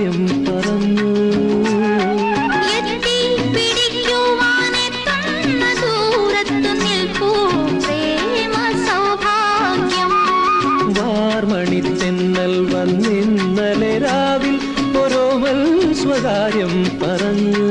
സ്വകാര്യം പറഞ്ഞു. വാർമണിത്തെന്നൽ വന്നിന്നലെ രാവിൽ ഒരോമൽ സ്വകാര്യം പറഞ്ഞു.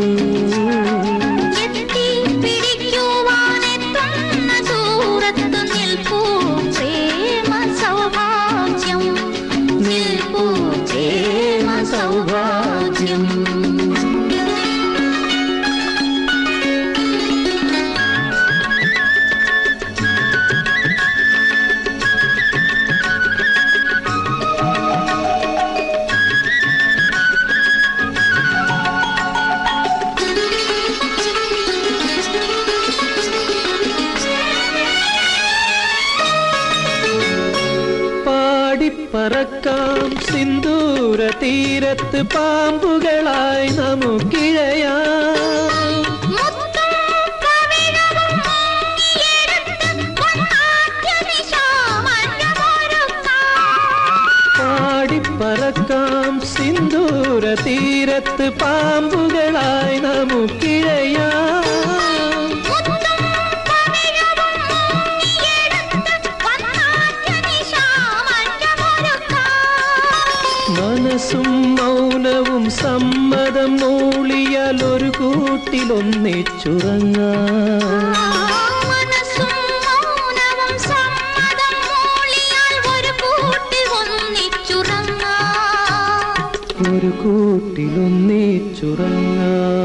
പറക്കാം സിന്ദൂര തീരത്ത് പാമ്പുകളായി നമുക്കിഴയാം. പാടിപ്പറക്കാം സിന്ദൂര തീരത്ത് പാമ്പുകളായി നമുക്കിഴയാം. മനസ്സും മൗനവും സമ്മതം മൂളിയാൽ ഒരു കൂട്ടിലൊന്നിച്ചുറങ്ങാം. ഒരു കൂട്ടിലൊന്നിച്ചുറങ്ങാം.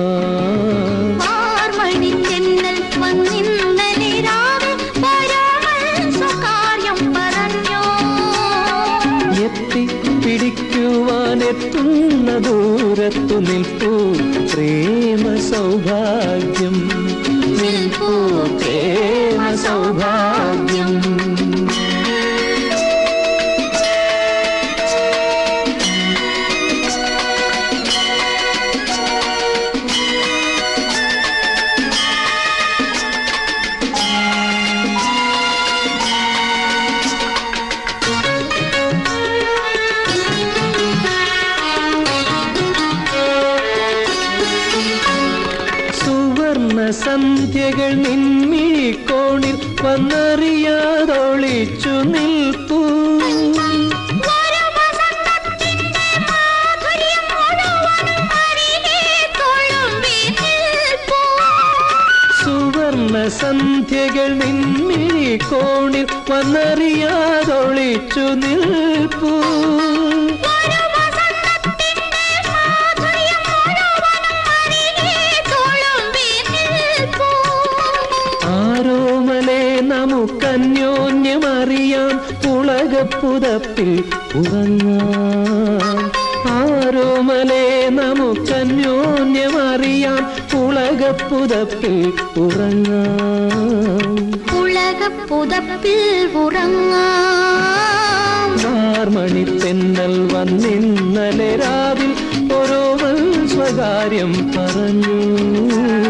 എത്തുന്ന ദൂരത്തു നിൽപ്പൂ പ്രേമ സൗഭാഗ്യം. നിൽപ്പൂ പ്രേമ സൗഭാഗ്യം. സന്ധ്യകൾ നിൻമിഴിക്കോണിൽ വന്നറിയാതൊളിച്ചു നിൽപ്പൂ. സുവർണ സന്ധ്യകൾ നിൻമിഴിക്കോണിൽ വന്നറിയാതൊളിച്ചു നിൽപ്പൂ. നമുക്കന്യോന്യമറിയാം പുളകപ്പുതപ്പിൽ ഉറങ്ങാം. ആരോമലേ നമുക്കന്യോന്യമറിയാം പുളകപ്പുതപ്പിൽ ഉറങ്ങാം. പുളകപ്പുതപ്പിൽ ഉറങ്ങാം. വാർമണിത്തെന്നൽ വന്നിന്നലെ രാവിൽ ഒരോമൽ സ്വകാര്യം പറഞ്ഞു.